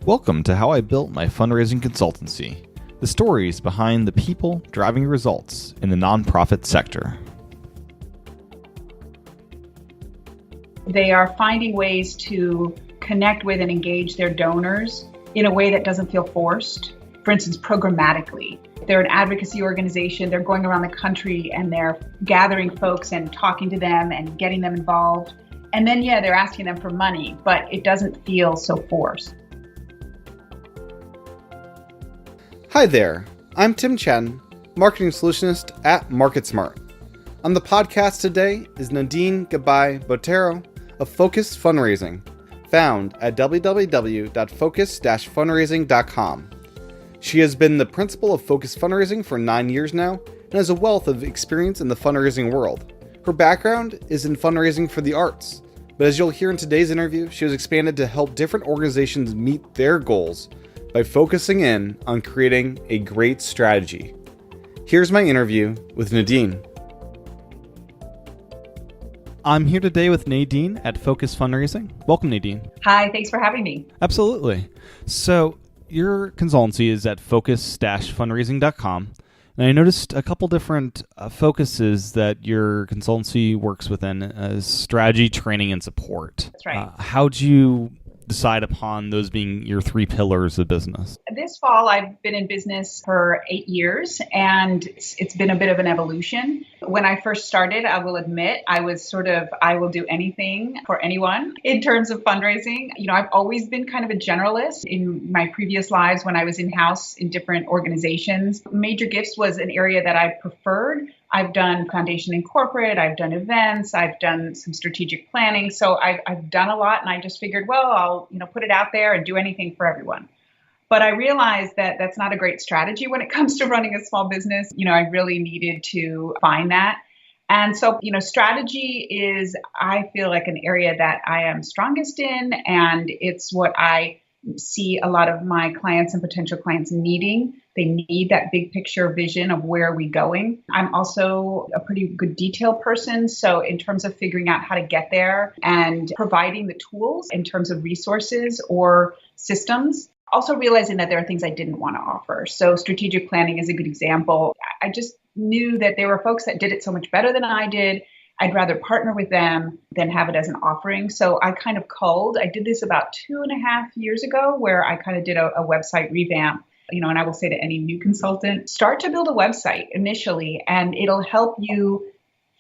Welcome to How I Built My Fundraising Consultancy, the stories behind the people driving results in the nonprofit sector. They are finding ways to connect with and engage their donors in a way that doesn't feel forced. For instance, programmatically. They're an advocacy organization. They're going around the country and they're gathering folks and talking to them and getting them involved. And then, they're asking them for money, but it doesn't feel so forced. Hi there, I'm Tim Chen, Marketing Solutionist at MarketSmart. On the podcast today is Nadine Gabai-Botero of Focus Fundraising, found at www.focus-fundraising.com. She has been the principal of Focus Fundraising for 9 years now and has a wealth of experience in the fundraising world. Her background is in fundraising for the arts, but as you'll hear in today's interview, she has expanded to help different organizations meet their goals by focusing in on creating a great strategy. Here's my interview with Nadine. I'm here today with Nadine at Focus Fundraising. Welcome, Nadine. Hi, thanks for having me. Absolutely. So your consultancy is at focus-fundraising.com. And I noticed a couple different focuses that your consultancy works within as strategy, training, and support. That's right. How'd you decide upon those being your three pillars of business? This fall, I've been in business for 8 years, and it's been a bit of an evolution. When I first started, I will admit, I was I will do anything for anyone in terms of fundraising. I've always been kind of a generalist in my previous lives when I was in-house in different organizations. Major gifts was an area that I preferred. I've done foundation and corporate, I've done events, I've done some strategic planning. So I've done a lot, and I just figured, well, I'll put it out there and do anything for everyone. But I realized that that's not a great strategy when it comes to running a small business. I really needed to find that. And so, strategy is, I feel like, an area that I am strongest in, and it's what I see a lot of my clients and potential clients needing. They need that big picture vision of where are we going. I'm also a pretty good detail person. So in terms of figuring out how to get there and providing the tools in terms of resources or systems, also realizing that there are things I didn't want to offer. So strategic planning is a good example. I just knew that there were folks that did it so much better than I did. I'd rather partner with them than have it as an offering. So I kind of culled. I did this about 2.5 years ago, where I kind of did a website revamp. And I will say to any new consultant, start to build a website initially, and it'll help you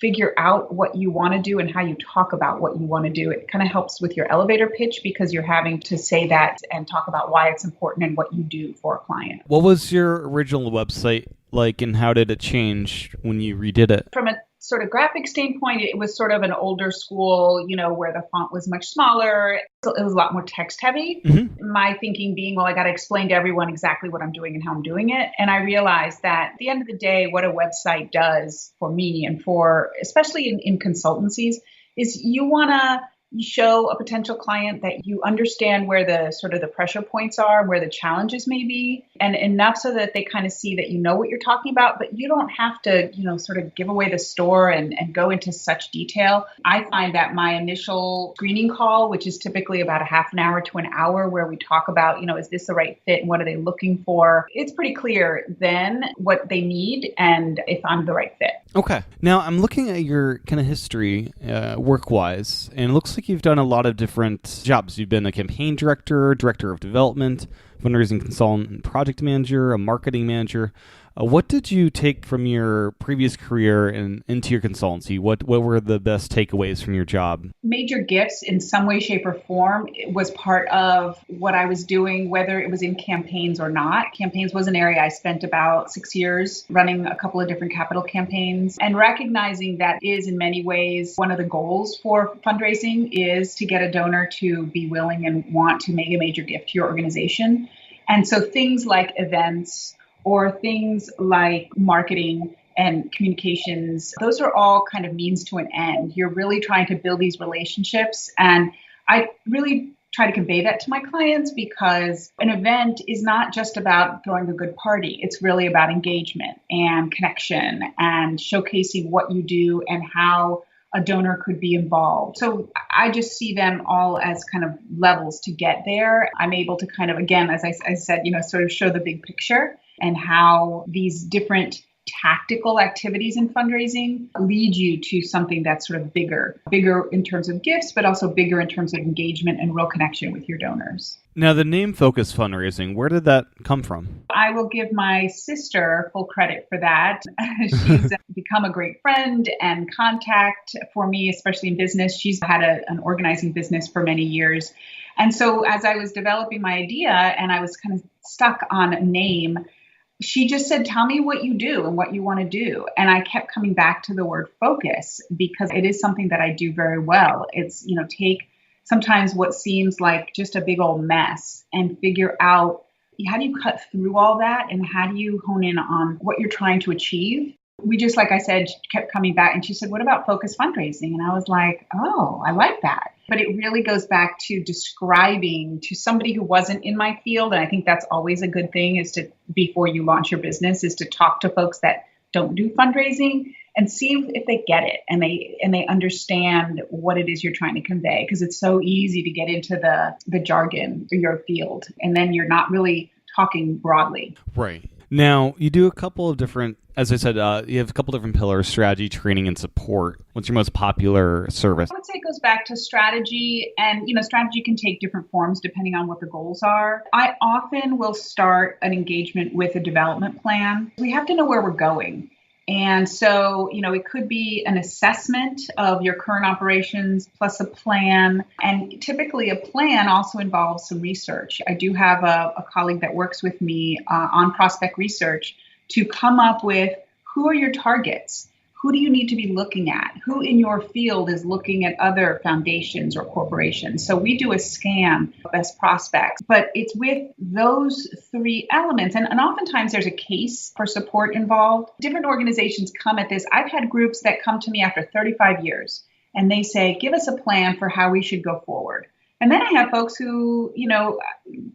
figure out what you want to do and how you talk about what you want to do. It kind of helps with your elevator pitch because you're having to say that and talk about why it's important and what you do for a client. What was your original website like, and how did it change when you redid it? From a sort of graphic standpoint, it was sort of an older school, where the font was much smaller. So it was a lot more text heavy. Mm-hmm. My thinking being, well, I got to explain to everyone exactly what I'm doing and how I'm doing it. And I realized that at the end of the day, what a website does for me and for, especially in consultancies, is you want to show a potential client that you understand where the sort of the pressure points are, where the challenges may be, and enough so that they kind of see that you know what you're talking about, but you don't have to, sort of give away the store and go into such detail. I find that my initial screening call, which is typically about a half an hour to an hour, where we talk about, is this the right fit and what are they looking for? It's pretty clear then what they need and if I'm the right fit. Okay. Now I'm looking at your kind of history work-wise, and it looks like you've done a lot of different jobs. You've been a campaign director, director of development, fundraising consultant, project manager, a marketing manager. What did you take from your previous career and into your consultancy? What were the best takeaways from your job? Major gifts in some way, shape, or form was part of what I was doing, whether it was in campaigns or not. Campaigns was an area I spent about 6 years running a couple of different capital campaigns, and recognizing that is in many ways one of the goals for fundraising is to get a donor to be willing and want to make a major gift to your organization. And so things like events or things like marketing and communications, those are all kind of means to an end. You're really trying to build these relationships. And I really try to convey that to my clients, because an event is not just about throwing a good party. It's really about engagement and connection and showcasing what you do and how a donor could be involved. So I just see them all as kind of levels to get there. I'm able to kind of, again, as I said, sort of show the big picture and how these different tactical activities in fundraising lead you to something that's sort of bigger in terms of gifts, but also bigger in terms of engagement and real connection with your donors. Now, the name Focus Fundraising, where did that come from? I will give my sister full credit for that. She's become a great friend and contact for me, especially in business. She's had an organizing business for many years. And so as I was developing my idea and I was kind of stuck on a name, she just said, tell me what you do and what you want to do. And I kept coming back to the word focus because it is something that I do very well. It's, take sometimes what seems like just a big old mess and figure out how do you cut through all that and how do you hone in on what you're trying to achieve. We just, like I said, kept coming back and she said, what about Focus Fundraising? And I was like, oh, I like that. But it really goes back to describing to somebody who wasn't in my field. And I think that's always a good thing is to, before you launch your business, is to talk to folks that don't do fundraising and see if they get it and they understand what it is you're trying to convey. Because it's so easy to get into the jargon of your field. And then you're not really talking broadly. Right. Now, you do a couple of different, as I said, you have a couple different pillars: strategy, training, and support. What's your most popular service? I would say it goes back to strategy, and strategy can take different forms depending on what the goals are. I often will start an engagement with a development plan. We have to know where we're going. And so, it could be an assessment of your current operations plus a plan. And typically a plan also involves some research. I do have a colleague that works with me on prospect research to come up with who are your targets? Who do you need to be looking at? Who in your field is looking at other foundations or corporations? So we do a scan of best prospects, but it's with those three elements. And oftentimes there's a case for support involved. Different organizations come at this. I've had groups that come to me after 35 years and they say, give us a plan for how we should go forward. And then I have folks who,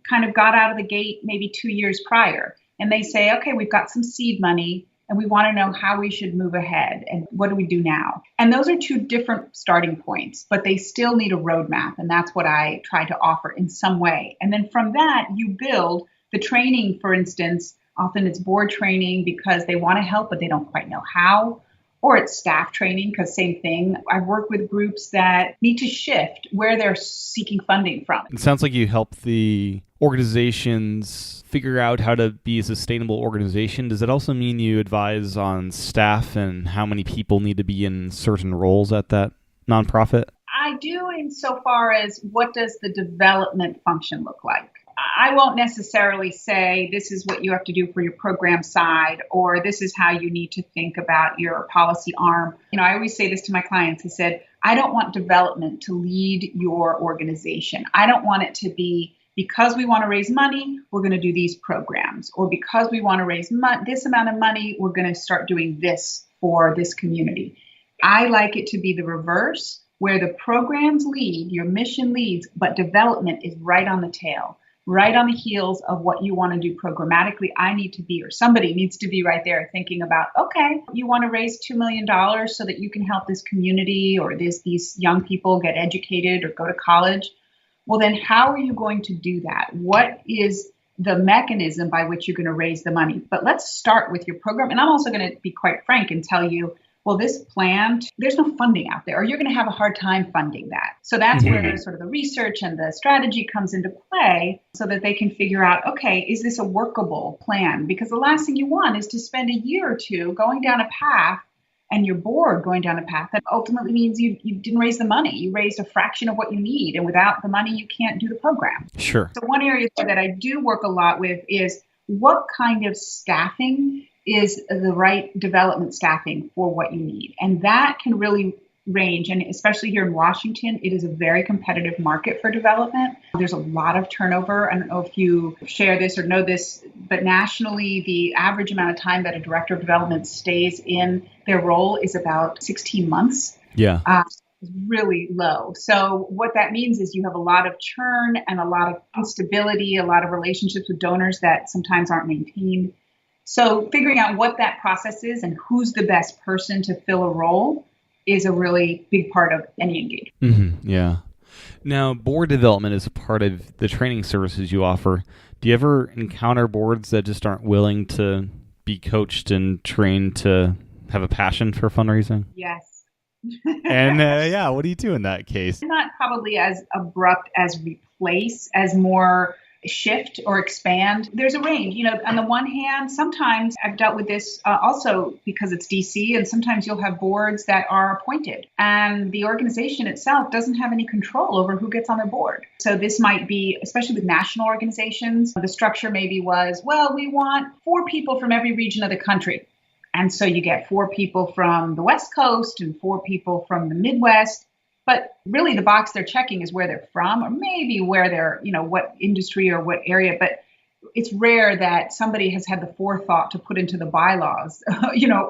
kind of got out of the gate maybe 2 years prior. And they say, okay, we've got some seed money and we want to know how we should move ahead and what do we do now? And those are two different starting points, but they still need a roadmap. And that's what I try to offer in some way. And then from that, you build the training, for instance. Often it's board training because they want to help, but they don't quite know how. Or it's staff training because same thing. I've worked with groups that need to shift where they're seeking funding from. It sounds like you help the organizations figure out how to be a sustainable organization. Does it also mean you advise on staff and how many people need to be in certain roles at that nonprofit? I do insofar as what does the development function look like? I won't necessarily say this is what you have to do for your program side, or this is how you need to think about your policy arm. I always say this to my clients. I said, I don't want development to lead your organization. I don't want it to be because we want to raise money, we're going to do these programs, or because we want to raise this amount of money, we're going to start doing this for this community. I like it to be the reverse, where the programs lead, your mission leads, but development is right on the tail. Right on the heels of what you want to do programmatically, I need to be, or somebody needs to be right there thinking about, okay, you want to raise $2 million so that you can help this community or these young people get educated or go to college. Well, then how are you going to do that? What is the mechanism by which you're going to raise the money? But let's start with your program. And I'm also going to be quite frank and tell you, well, this plan, there's no funding out there, or you're going to have a hard time funding that. So that's where sort of the research and the strategy comes into play so that they can figure out, okay, is this a workable plan? Because the last thing you want is to spend a year or two going down a path and you're bored going down a path that ultimately means you didn't raise the money. You raised a fraction of what you need. And without the money, you can't do the program. Sure. So one area that I do work a lot with is what kind of staffing is the right development staffing for what you need. And that can really range. And especially here in Washington, it is a very competitive market for development. There's a lot of turnover. I don't know if you share this or know this, but nationally, the average amount of time that a director of development stays in their role is about 16 months. Yeah. Is really low. So what that means is you have a lot of churn and a lot of instability, a lot of relationships with donors that sometimes aren't maintained. So figuring out what that process is and who's the best person to fill a role is a really big part of any engagement. Yeah. Now, board development is a part of the training services you offer. Do you ever encounter boards that just aren't willing to be coached and trained to have a passion for fundraising? Yes. And what do you do in that case? Not probably as abrupt as replace, as more shift or expand. There's a range. On the one hand, sometimes I've dealt with this also because it's DC, and sometimes you'll have boards that are appointed and the organization itself doesn't have any control over who gets on their board. So this might be, especially with national organizations, the structure maybe was, well, we want 4 people from every region of the country. And so you get 4 people from the West Coast and 4 people from the Midwest. But really the box they're checking is where they're from, or maybe where they're, what industry or what area. But it's rare that somebody has had the forethought to put into the bylaws,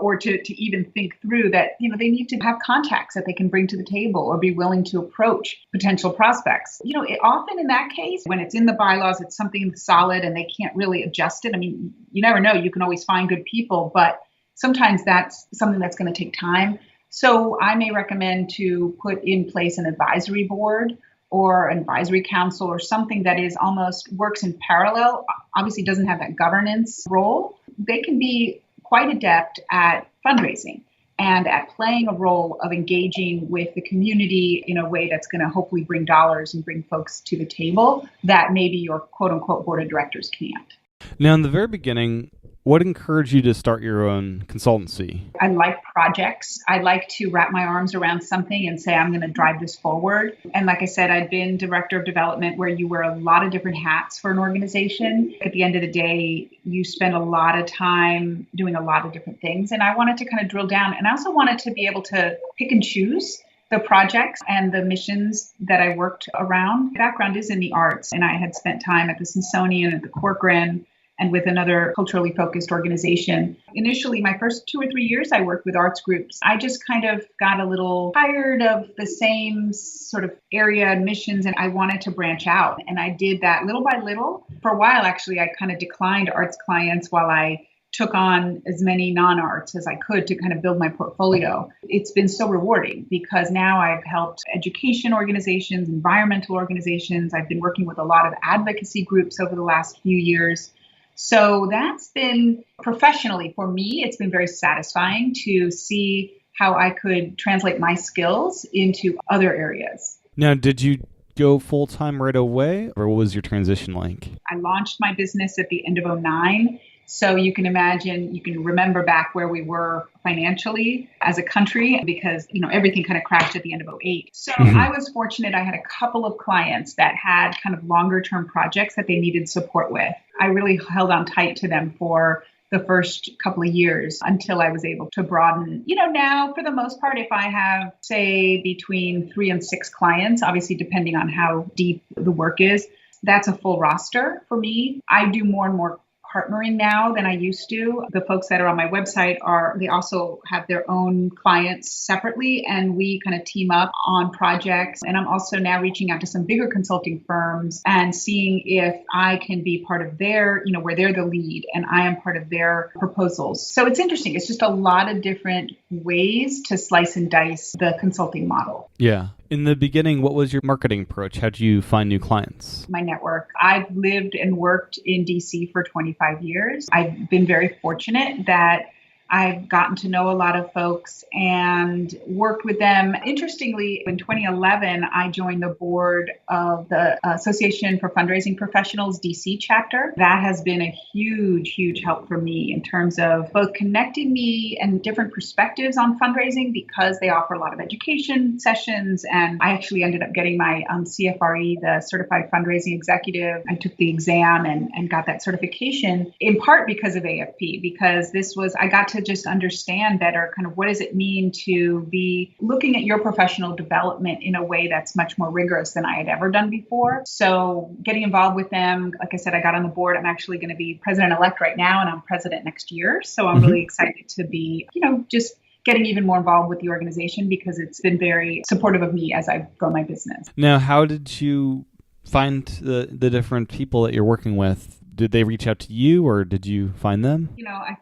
or to even think through that, they need to have contacts that they can bring to the table or be willing to approach potential prospects. Often in that case, when it's in the bylaws, it's something solid and they can't really adjust it. I mean, you never know. You can always find good people, but sometimes that's something that's going to take time. So I may recommend to put in place an advisory board or an advisory council or something that is almost works in parallel, obviously doesn't have that governance role. They can be quite adept at fundraising and at playing a role of engaging with the community in a way that's going to hopefully bring dollars and bring folks to the table that maybe your quote unquote board of directors can't. Now, in the very beginning, what encouraged you to start your own consultancy? I like projects. I like to wrap my arms around something and say, I'm going to drive this forward. And like I said, I'd been director of development where you wear a lot of different hats for an organization. At the end of the day, you spend a lot of time doing a lot of different things. And I wanted to kind of drill down. And I also wanted to be able to pick and choose the projects and the missions that I worked around. My background is in the arts, and I had spent time at the Smithsonian, at the Corcoran, and with another culturally focused organization. Initially, my first 2 or 3 years, I worked with arts groups. I just kind of got a little tired of the same sort of area and missions, and I wanted to branch out. And I did that little by little. For a while, actually, I kind of declined arts clients while I took on as many non-arts as I could to kind of build my portfolio. It's been so rewarding because now I've helped education organizations, environmental organizations. I've been working with a lot of advocacy groups over the last few years. So that's been professionally for me, it's been very satisfying to see how I could translate my skills into other areas. Now, did you go full-time right away, or what was your transition like? I launched my business at the end of 2009. So you can imagine, you can remember back where we were financially as a country because, everything kind of crashed at the end of 2008. So I was fortunate. I had a couple of clients that had kind of longer term projects that they needed support with. I really held on tight to them for the first couple of years until I was able to broaden. Now for the most part, if I have, say, between 3 and 6 clients, obviously depending on how deep the work is, that's a full roster for me. I do more and more partnering now than I used to. The folks that are on my website they also have their own clients separately, and we kind of team up on projects. And I'm also now reaching out to some bigger consulting firms and seeing if I can be part of their, where they're the lead and I am part of their proposals. So it's interesting. It's just a lot of different ways to slice and dice the consulting model. Yeah. In the beginning, what was your marketing approach? How did you find new clients? My network. I've lived and worked in DC for 25 years. I've been very fortunate that I've gotten to know a lot of folks and worked with them. Interestingly, in 2011, I joined the board of the Association for Fundraising Professionals DC chapter. That has been a huge, huge help for me in terms of both connecting me and different perspectives on fundraising because they offer a lot of education sessions. And I actually ended up getting my CFRE, the Certified Fundraising Executive. I took the exam and got that certification in part because of AFP, because I got to just understand better kind of what does it mean to be looking at your professional development in a way that's much more rigorous than I had ever done before. So getting involved with them, like I said, I got on the board. I'm actually going to be president-elect right now, and I'm president next year. So I'm really excited to be, just getting even more involved with the organization because it's been very supportive of me as I grow my business. Now, how did you find the different people that you're working with? Did they reach out to you or did you find them?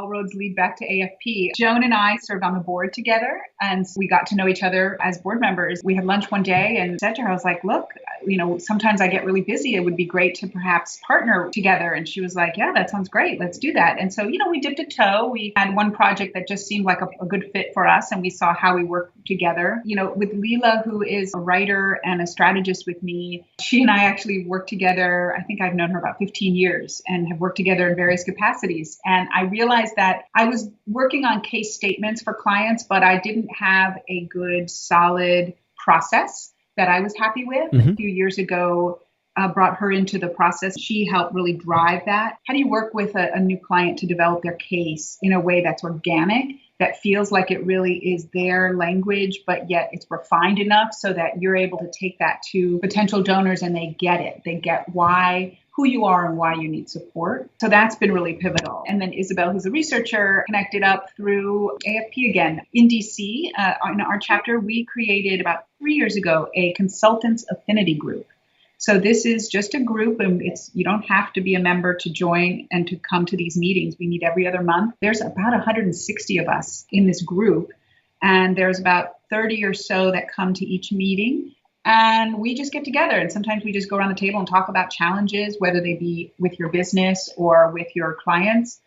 All roads lead back to AFP. Joan and I served on the board together, and we got to know each other as board members. We had lunch one day and said to her, I was like, look, sometimes I get really busy. It would be great to perhaps partner together. And she was like, yeah, that sounds great. Let's do that. And so, we dipped a toe. We had one project that just seemed like a good fit for us, and we saw how we work together. With Leela, who is a writer and a strategist with me, she and I actually worked together. I think I've known her about 15 years and have worked together in various capacities. And I realized that I was working on case statements for clients, but I didn't have a good, solid process that I was happy with. A few years ago, brought her into the process. She helped really drive that. How do you work with a new client to develop their case in a way that's organic, that feels like it really is their language, but yet it's refined enough so that you're able to take that to potential donors and they get it. They get who you are and why you need support. So that's been really pivotal. And then Isabel, who's a researcher, connected up through AFP again. In DC, in our chapter, we created about 3 years ago a consultants affinity group. So this is just a group, and you don't have to be a member to join and to come to these meetings. We meet every other month. There's about 160 of us in this group, and there's about 30 or so that come to each meeting. And we just get together, and sometimes we just go around the table and talk about challenges, whether they be with your business or with your clients.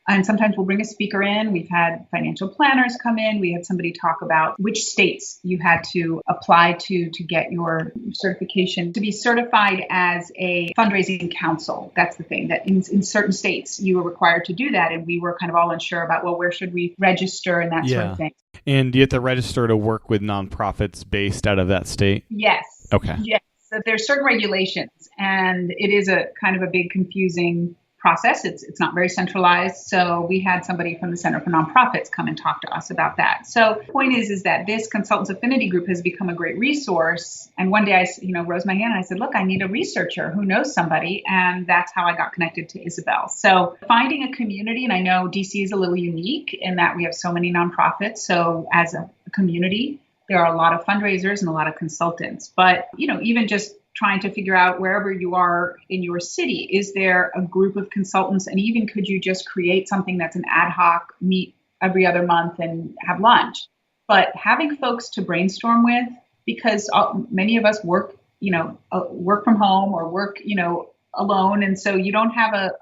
And sometimes we'll bring a speaker in. We've had financial planners come in. We had somebody talk about which states you had to apply to get your certification, to be certified as a fundraising council. That's the thing, that in certain states you were required to do that. And we were kind of all unsure about, where should we register and that sort of thing. And do you have to register to work with nonprofits based out of that state? Yes. Okay. Yes. So there's certain regulations, and it is a kind of a big confusing process. It's not very centralized. So we had somebody from the Center for Nonprofits come and talk to us about that. So the point is that this Consultants Affinity Group has become a great resource. And one day I rose my hand and I said, look, I need a researcher who knows somebody. And that's how I got connected to Isabel. So finding a community, and I know DC is a little unique in that we have so many nonprofits. So as a community, there are a lot of fundraisers and a lot of consultants. But, even just trying to figure out wherever you are in your city, is there a group of consultants? And even could you just create something that's an ad hoc, meet every other month and have lunch? But having folks to brainstorm with, because many of us work from home or work, alone. And so you don't have a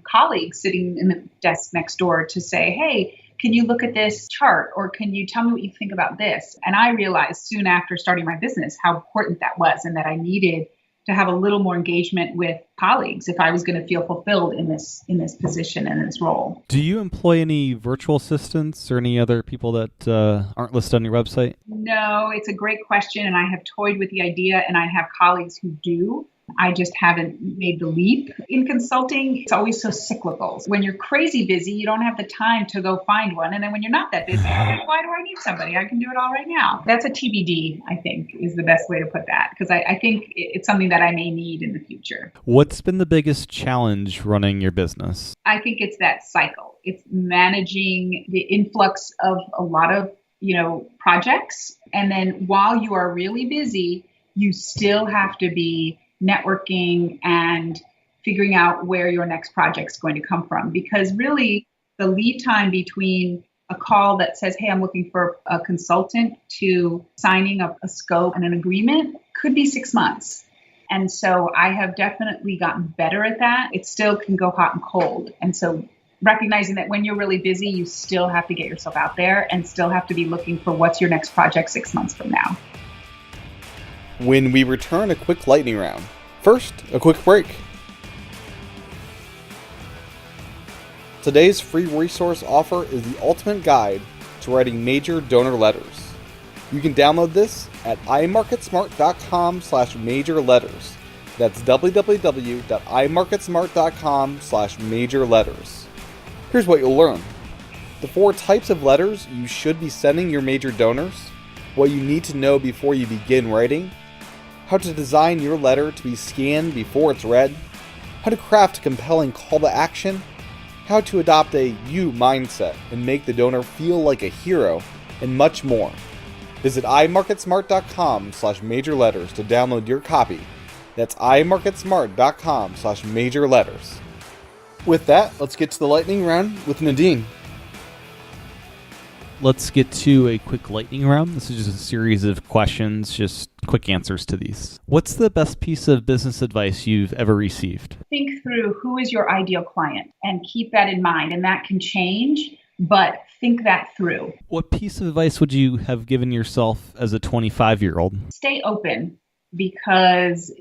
colleague sitting in the desk next door to say, hey, can you look at this chart, or can you tell me what you think about this? And I realized soon after starting my business how important that was, and that I needed to have a little more engagement with colleagues if I was going to feel fulfilled in this position and this role. Do you employ any virtual assistants or any other people that aren't listed on your website? No, it's a great question, and I have toyed with the idea, and I have colleagues who do. I just haven't made the leap. In consulting, it's always so cyclical. When you're crazy busy, you don't have the time to go find one. And then when you're not that busy, you're like, why do I need somebody? I can do it all right now. That's a TBD, I think, is the best way to put that, because I think it's something that I may need in the future. What's been the biggest challenge running your business? I think it's that cycle. It's managing the influx of a lot of, projects. And then while you are really busy, you still have to be networking and figuring out where your next project's going to come from. Because really, the lead time between a call that says, hey, I'm looking for a consultant, to signing a scope and an agreement could be 6 months. And so I have definitely gotten better at that. It still can go hot and cold. And so recognizing that when you're really busy, you still have to get yourself out there and still have to be looking for what's your next project 6 months from now. When we return, a quick lightning round. First, a quick break. Today's free resource offer is the ultimate guide to writing major donor letters. You can download this at imarketsmart.com/major letters. That's www.imarketsmart.com/major letters. Here's what you'll learn. The 4 types of letters you should be sending your major donors, what you need to know before you begin writing, how to design your letter to be scanned before it's read, how to craft a compelling call to action, how to adopt a you mindset and make the donor feel like a hero, and much more. Visit imarketsmart.com/major letters to download your copy. That's imarketsmart.com/major letters. With that, let's get to the lightning round with Nadine. Let's get to a quick lightning round. This is just a series of questions, just quick answers to these. What's the best piece of business advice you've ever received? Think through who is your ideal client and keep that in mind. And that can change, but think that through. What piece of advice would you have given yourself as a 25-year-old? Stay open, because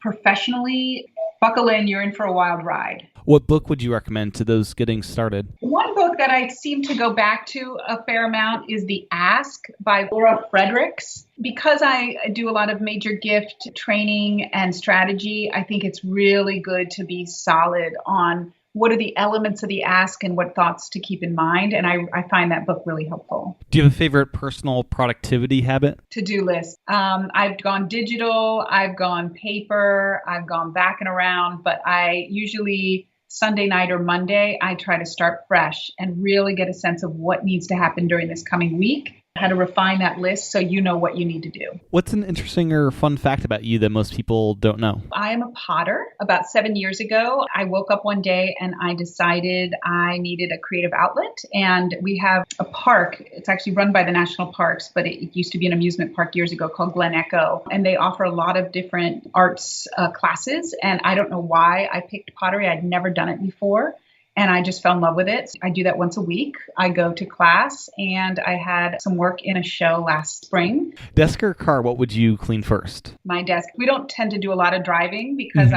professionally, buckle in, you're in for a wild ride. What book would you recommend to those getting started? One book that I seem to go back to a fair amount is The Ask by Laura Fredericks. Because I do a lot of major gift training and strategy, I think it's really good to be solid on what are the elements of the ask and what thoughts to keep in mind. And I find that book really helpful. Do you have a favorite personal productivity habit? To-do list. I've gone digital, I've gone paper, I've gone back and around, but I usually Sunday night or Monday, I try to start fresh and really get a sense of what needs to happen during this coming week, how to refine that list so you know what you need to do. What's an interesting or fun fact about you that most people don't know? I am a potter. About 7 years ago, I woke up one day and I decided I needed a creative outlet. And we have a park. It's actually run by the national parks, but it used to be an amusement park years ago called Glen Echo. And they offer a lot of different arts classes. And I don't know why I picked pottery. I'd never done it before. And I just fell in love with it. I do that once a week. I go to class, and I had some work in a show last spring. Desk or car, what would you clean first? My desk. We don't tend to do a lot of driving because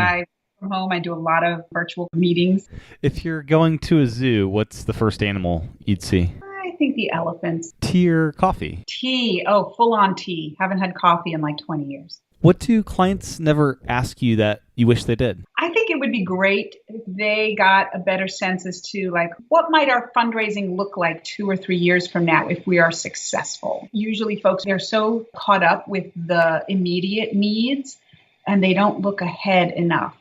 from home, I do a lot of virtual meetings. If you're going to a zoo, what's the first animal you'd see? I think the elephants. Tea or coffee? Tea. Oh, full on tea. Haven't had coffee in like 20 years. What do clients never ask you that you wish they did? I think it would be great if they got a better sense as to like, what might our fundraising look like 2 or 3 years from now if we are successful? Usually folks, they're so caught up with the immediate needs and they don't look ahead enough.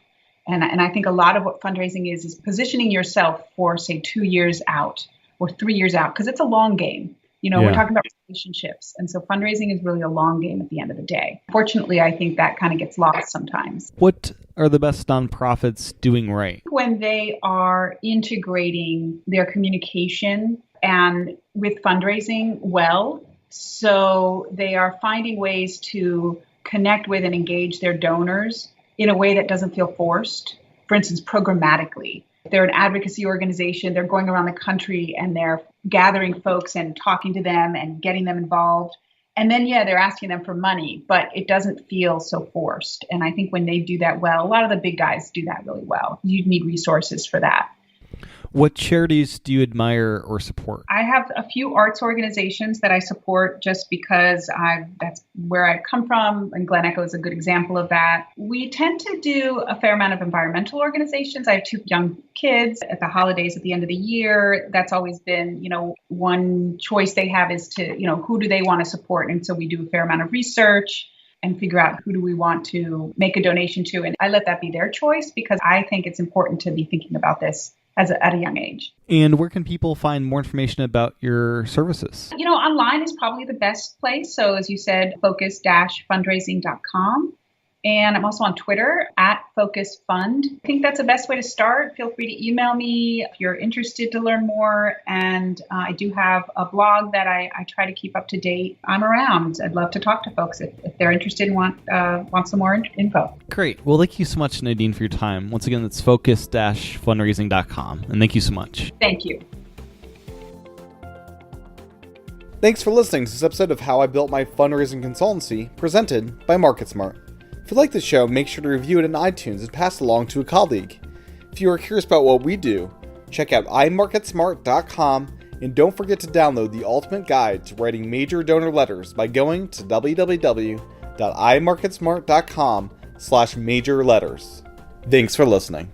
And I think a lot of what fundraising is positioning yourself for, say, 2 years out or 3 years out, because it's a long game. We're talking about relationships. And so fundraising is really a long game at the end of the day. Fortunately, I think that kind of gets lost sometimes. What are the best nonprofits doing right? When they are integrating their communication and with fundraising well, so they are finding ways to connect with and engage their donors in a way that doesn't feel forced. For instance, programmatically. If they're an advocacy organization, they're going around the country and they're gathering folks and talking to them and getting them involved. And then, they're asking them for money, but it doesn't feel so forced. And I think when they do that well, a lot of the big guys do that really well. You need resources for that. What charities do you admire or support? I have a few arts organizations that I support just because that's where I come from, and Glen Echo is a good example of that. We tend to do a fair amount of environmental organizations. I have 2 young kids. At the holidays at the end of the year, that's always been, one choice they have is to, who do they want to support? And so we do a fair amount of research and figure out who do we want to make a donation to. And I let that be their choice because I think it's important to be thinking about this at a young age. And where can people find more information about your services? Online is probably the best place. So as you said, focus-fundraising.com. And I'm also on Twitter at Focus Fund. I think that's the best way to start. Feel free to email me if you're interested to learn more. And I do have a blog that I try to keep up to date. I'm around. I'd love to talk to folks if they're interested and want some more info. Great. Well, thank you so much, Nadine, for your time. Once again, that's focus-fundraising.com. And thank you so much. Thank you. Thanks for listening to this episode of How I Built My Fundraising Consultancy, presented by MarketSmart. If you like the show, make sure to review it in iTunes and pass it along to a colleague. If you are curious about what we do, check out imarketsmart.com and don't forget to download the ultimate guide to writing major donor letters by going to www.imarketsmart.com/major letters. Thanks for listening.